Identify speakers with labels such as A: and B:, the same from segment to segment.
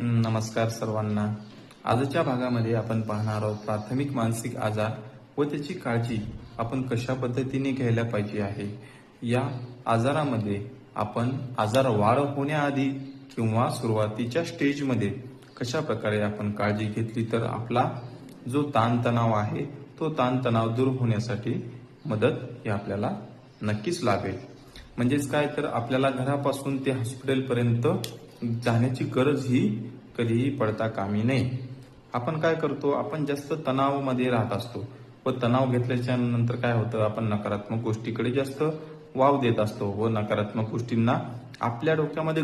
A: नमस्कार सर्वांना. आजच्या भागामध्ये आपण पाहणार आहोत प्राथमिक मानसिक आजार व त्याची काळजी आपण कशा पद्धतीने घ्यायला पाहिजे आहे. या आजारामध्ये आपण आजार वाढ होण्याआधी किंवा सुरुवातीच्या स्टेजमध्ये कशा प्रकारे आपण काळजी घेतली तर आपला जो ताणतणाव आहे तो ताणतणाव दूर होण्यासाठी मदत ही आपल्याला नक्कीच लाभेल. म्हणजेच काय तर आपल्याला घरापासून ते हॉस्पिटलपर्यंत जाण्याची गरज ही कधीही पडता कामी नये. आपण काय करतो, आपण जास्त तणावामध्ये राहत असतो व तणाव घेतल्याच्या नंतर काय होतं, आपण नकारात्मक गोष्टीकडे जास्त वाव देत असतो व नकारात्मक गोष्टींना आपल्या डोक्यामध्ये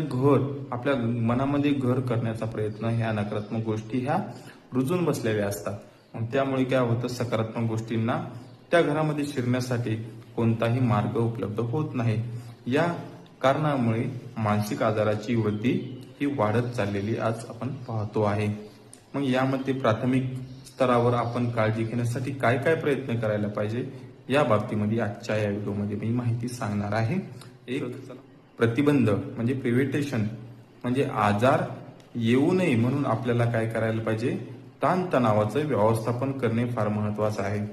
A: आपल्या मनामध्ये घर करण्याचा प्रयत्न ह्या नकारात्मक गोष्टी ह्या रुजून बसलेल्या असतात. मग त्यामुळे काय होतं, सकारात्मक गोष्टींना त्या घरामध्ये शिरण्यासाठी कोणताही मार्ग उपलब्ध होत नाही. या कारणामुळे मानसिक आजाराची वृद्धी ही वाढत चाललेली आज आपण पाहतो आहे. मग यामध्ये प्राथमिक स्तरावर आपण काळजी घेण्यासाठी काय काय प्रयत्न करायला पाहिजे या बाबतीमध्ये आजच्या या व्हिडिओमध्ये मी माहिती सांगणार आहे. एक, प्रतिबंध म्हणजे प्रिव्हेंटेशन, म्हणजे आजार येऊ नये म्हणून आपल्याला काय करायला पाहिजे, ताणतणावाचं व्यवस्थापन करणे फार महत्वाचं आहे.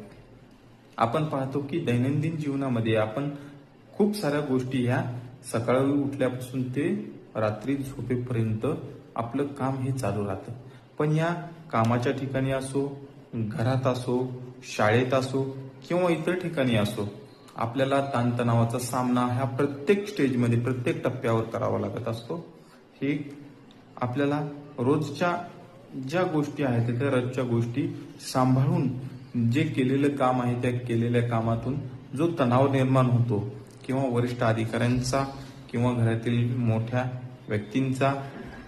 A: आपण पाहतो की दैनंदिन जीवनामध्ये आपण खूप साऱ्या गोष्टी ह्या सकाळी उठल्यापासून ते रात्री झोपेपर्यंत आपलं काम हे चालू राहतं. पण या कामाच्या ठिकाणी असो, घरात असो, शाळेत असो किंवा इतर ठिकाणी असो, आपल्याला ताणतणावाचा सामना ह्या प्रत्येक स्टेजमध्ये प्रत्येक टप्प्यावर करावा लागत असतो. हे आपल्याला रोजच्या ज्या गोष्टी आहेत त्या रोजच्या गोष्टी सांभाळून जे केलेलं काम आहे त्या केलेल्या कामातून जो तणाव निर्माण होतो किंवा वरिष्ठ अधिकाऱ्यांचा किंवा घरातील मोठ्या व्यक्तींचा,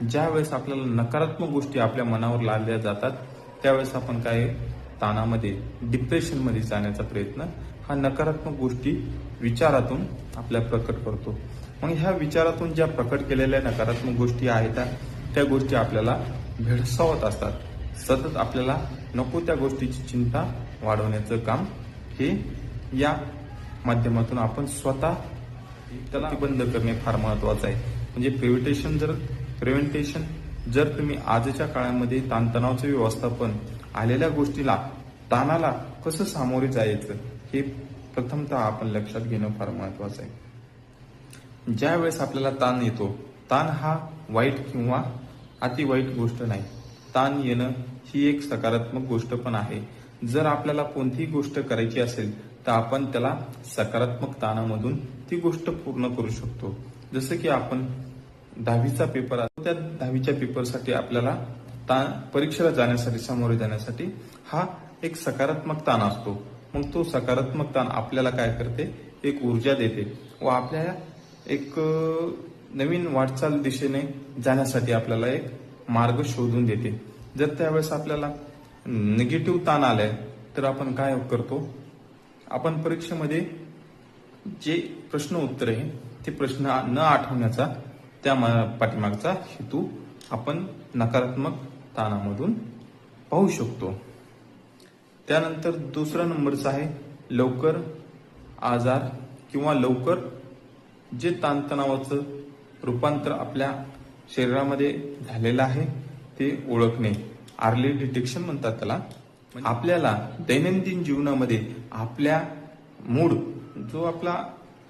A: ज्या वेळेस आपल्याला नकारात्मक गोष्टी आपल्या मनावर लादल्या जातात त्यावेळेस आपण काय ताणामध्ये डिप्रेशनमध्ये जाण्याचा प्रयत्न हा नकारात्मक गोष्टी विचारातून आपल्या प्रकट करतो. मग ह्या विचारातून ज्या प्रकट केलेल्या नकारात्मक गोष्टी आहेत त्या गोष्टी आपल्याला भेडसावत असतात. सतत आपल्याला नको त्या गोष्टीची चिंता वाढवण्याचं काम हे या माध्यमातून आपण स्वतः त्याला बंद करणे फार महत्वाचं आहे. म्हणजे प्रिव्हेंटेशन जर तुम्ही आजच्या काळामध्ये ताणतणावाचं व्यवस्थापन, आलेल्या गोष्टीला ताणाला कसं सामोरे जायचं हे प्रथमतः आपण लक्षात घेणं फार महत्वाचं आहे. ज्या वेळेस आपल्याला ताण येतो, ताण हा वाईट किंवा अति वाईट गोष्ट नाही. ताण येणं ही एक सकारात्मक गोष्ट पण आहे. जर आपल्याला कोणतीही गोष्ट करायची असेल तर आपण त्याला सकारात्मक ताणामधून ती गोष्ट पूर्ण करू शकतो. जसं की आपण 10वीचा पेपर असतो, त्या 10वीच्या पेपरसाठी आपल्याला परीक्षेला जाण्यासाठी, सामोरे जाण्यासाठी हा एक सकारात्मक ताण असतो. मग तो सकारात्मक ताण आपल्याला काय करते, एक ऊर्जा देते व आपल्या एक नवीन वाटचाल दिशेने जाण्यासाठी आपल्याला एक मार्ग शोधून देते. जर त्यावेळेस आपल्याला निगेटिव्ह ताण आलाय तर आपण काय करतो, आपण परीक्षेमध्ये जे प्रश्न उत्तर आहे ते प्रश्न न आठवण्याचा त्या पाठीमागचा हेतू आपण नकारात्मक ताणामधून पाहू शकतो. त्यानंतर दुसरा नंबरचा आहे लवकर आजार किंवा लवकर जे ताणतणावाचं रूपांतर आपल्या शरीरामध्ये झालेलं आहे ते ओळखणे, अर्ली डिटेक्शन म्हणतात त्याला. आपल्याला दैनंदिन जीवनामध्ये आपल्या मूड जो आपला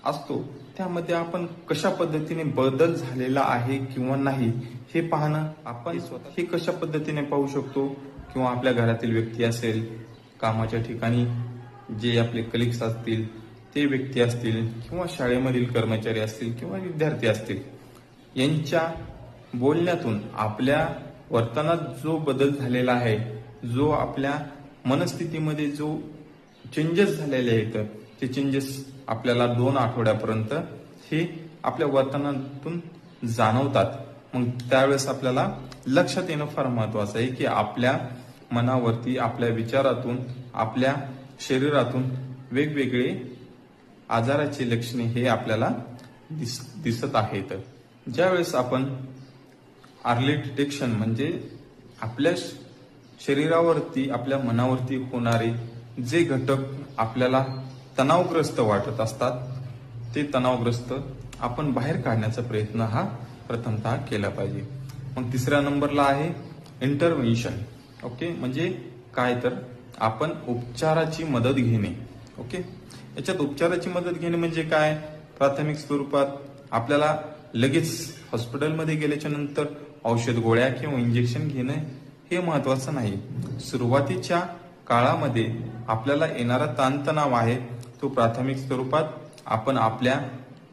A: असतो त्यामध्ये आपण कशा पद्धतीने बदल झालेला आहे किंवा नाही हे पाहणं, आपण हे कशा पद्धतीने पाहू शकतो. किंवा आपल्या घरातील व्यक्ती असेल, कामाच्या ठिकाणी जे आपले कलिग्स असतील ते व्यक्ती असतील किंवा शाळेमधील कर्मचारी असतील किंवा विद्यार्थी असतील, यांच्या बोलण्यातून आपल्या वर्तनात जो बदल झालेला आहे, जो आपल्या मनस्थितीमध्ये जो चेंजेस झालेले आहेत ते चेंजेस आपल्याला 2 आठवड्यापर्यंत हे आपल्या वर्तनातून जाणवतात. मग त्यावेळेस आपल्याला लक्षात येणं फार महत्वाचं आहे की आपल्या मनावरती, आपल्या विचारातून, आपल्या शरीरातून वेगवेगळे आजाराची लक्षणे हे आपल्याला दिसत आहेत. ज्यावेळेस आपण अर्ली डिटेक्शन म्हणजे आपल्या शरीरावरती, आपल्या मनावरती होणारे जे घटक आपल्याला तणावग्रस्त वाटत असतात ते तणावग्रस्त आपण बाहेर काढण्याचा प्रयत्न हा प्रथमतः केला पाहिजे. मग तिसऱ्या नंबरला आहे इंटरव्हेन्शन. ओके, म्हणजे काय तर आपण उपचाराची मदत घेणे. ओके, याच्यात उपचाराची मदत घेणे म्हणजे काय, प्राथमिक स्वरूपात आपल्याला लगेच हॉस्पिटलमध्ये गेल्याच्या नंतर औषध गोळ्या किंवा इंजेक्शन घेणं हे महत्वाचं नाही. सुरुवातीच्या काळामध्ये आपल्याला येणारा ताणतणाव आहे तो प्राथमिक स्वरूपात आपण आपल्या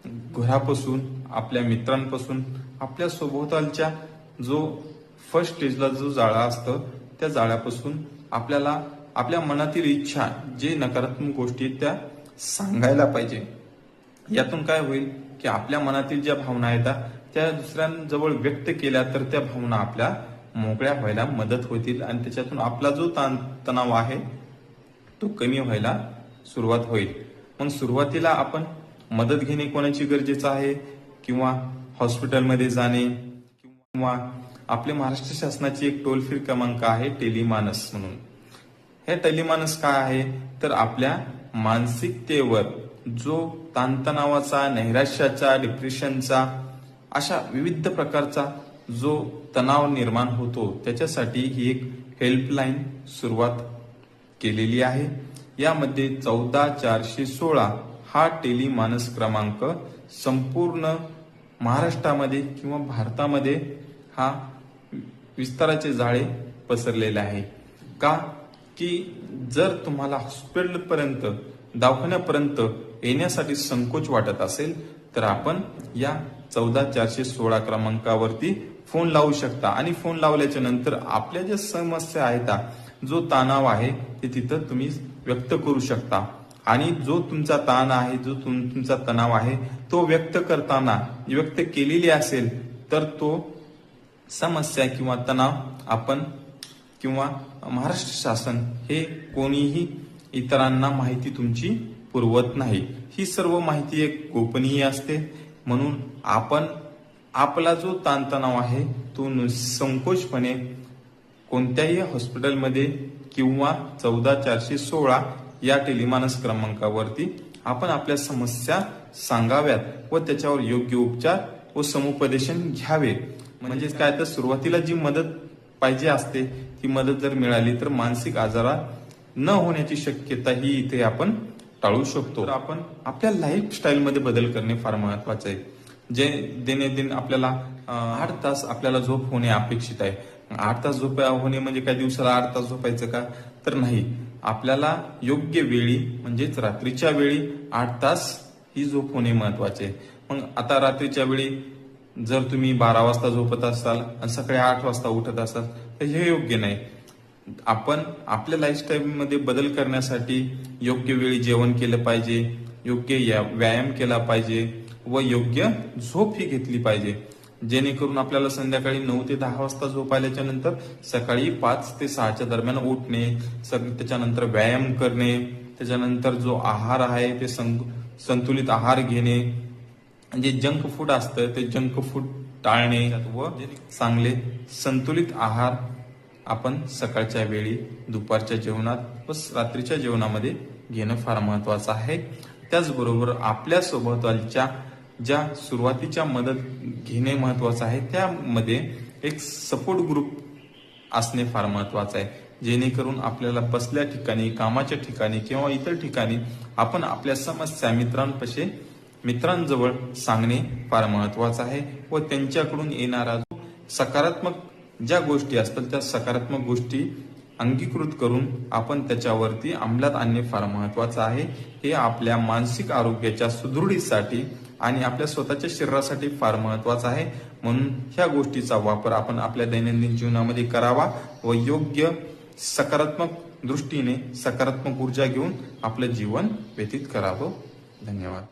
A: घरापासून, आपल्या मित्रांपासून, आपल्या सभोवतालच्या जो फर्स्ट स्टेजला जो जाळा असतं त्या जाळ्यापासून आपल्याला आपल्या मनातील इच्छा, जे नकारात्मक गोष्टी आहेत त्या सांगायला पाहिजे. यातून काय होईल की आपल्या मनातील ज्या भावना येतात त्या दुसऱ्यांजवळ व्यक्त केल्या तर त्या भावना आपल्या मोकळ्या व्हायला मदत होतील आणि त्याच्यातून आपला जो तणाव आहे तो कमी व्हायला सुरुवात होईल. मग सुरुवातीला आपण मदत घेणे कोणाची गरजेचं आहे, किंवा हॉस्पिटलमध्ये जाणे, किंवा आपले महाराष्ट्र शासनाची एक टोल फ्री क्रमांक आहे टेलिमानस म्हणून. हे टेलिमानस काय आहे तर आपल्या मानसिकतेवर जो ताणतणावाचा, नैराश्याचा, डिप्रेशनचा, अशा विविध प्रकारचा जो तणाव निर्माण होतो त्याच्यासाठी ही एक हेल्पलाईन सुरुवात केलेली आहे. यामध्ये 14416 हा टेलिमानस क्रमांक संपूर्ण महाराष्ट्रामध्ये किंवा भारतामध्ये हा विस्ताराचे जाळे पसरलेले आहे. का की जर तुम्हाला हॉस्पिटलपर्यंत, दवाखान्यापर्यंत येण्यासाठी संकोच वाटत असेल तर आपण या 14416 क्रमांकावरती फोन लावू शकता आणि फोन लावल्याच्या नंतर आपल्या ज्या समस्या आहेत, जो तणाव आहे ते तिथं तुम्ही व्यक्त करू शकता. आणि जो तुमचा ताण आहे, जो तुमचा तणाव आहे तो व्यक्त करताना व्यक्त केलेली असेल तर तो समस्या किंवा तणाव आपण किंवा महाराष्ट्र शासन हे कोणीही इतरांना माहिती तुमची पुरवत नाही. ही सर्व माहिती एक गोपनीय असते. म्हणून आपण आपला जो ताणतणाव आहे तो निसंकोचपणे कोणत्याही हॉस्पिटलमध्ये किंवा 14416 या टेलिमानस क्रमांकावरती आपण आपल्या समस्या सांगाव्यात व त्याच्यावर योग्य उपचार व समुपदेशन घ्यावे. म्हणजे काय तर सुरुवातीला जी मदत पाहिजे असते ती मदत जर मिळाली तर मानसिक आजारा न होण्याची शक्यता ही इथे आपण टाळू शकतो. तर आपण आपल्या लाईफस्टाईल मध्ये बदल करणे फार महत्वाचे आहे. जे दैनंदिन आपल्याला 8 तास आपल्याला झोप होणे अपेक्षित आहे. 8 तास झोप होणे म्हणजे काय दिवसाला 8 तास झोपायचं का, तर नाही. आपल्याला योग्य वेळी म्हणजेच रात्रीच्या वेळी 8 तास ही झोप होणे महत्वाचे आहे. मग आता रात्रीच्या वेळी जर तुम्ही 12 वाजता झोपत असाल आणि सकाळी 8 वाजता उठत असाल तर हे योग्य नाही. आपण आपल्या लाईफस्टाईल मध्ये बदल करण्यासाठी योग्य वेळी जेवण केलं पाहिजे, योग्य व्यायाम केला पाहिजे व योग्य झोप ही घेतली पाहिजे, जेणेकरून आपल्याला संध्याकाळी 9 ते 10 वाजता झोप आल्याच्या नंतर सकाळी 5 ते 6च्या दरम्यान उठणे, त्याच्यानंतर व्यायाम करणे, त्याच्यानंतर जो आहार आहे ते संतुलित आहार घेणे, म्हणजे जंक फूड असतं ते जंक फूड टाळणे व चांगले संतुलित आहार आपण सकाळच्या वेळी, दुपारच्या जेवणात व रात्रीच्या जेवणामध्ये घेणं फार महत्वाचं आहे. त्याचबरोबर आपल्या सोबतच्या ज्या सुरुवातीच्या मदत घेणे महत्वाचं आहे त्यामध्ये एक सपोर्ट ग्रुप असणे फार महत्वाचं आहे, जेणेकरून आपल्याला बसल्या ठिकाणी, कामाच्या ठिकाणी किंवा इतर ठिकाणी आपण आपल्या समस्या मित्रांजवळ सांगणे फार महत्वाचं आहे व त्यांच्याकडून येणारा सकारात्मक ज्या गोष्टी असतात त्या सकारात्मक गोष्टी अंगीकृत करून आपण त्याच्यावरती अंमलात आणणे फार महत्वाचं आहे. हे आपल्या मानसिक आरोग्याच्या सुदृढीसाठी आणि आपल्या स्वतःच्या शरीरासाठी फार महत्वाचं आहे. म्हणून ह्या गोष्टीचा वापर आपण आपल्या दैनंदिन जीवनामध्ये करावा व योग्य सकारात्मक दृष्टीने सकारात्मक ऊर्जा घेऊन आपलं जीवन व्यतीत करावं. धन्यवाद.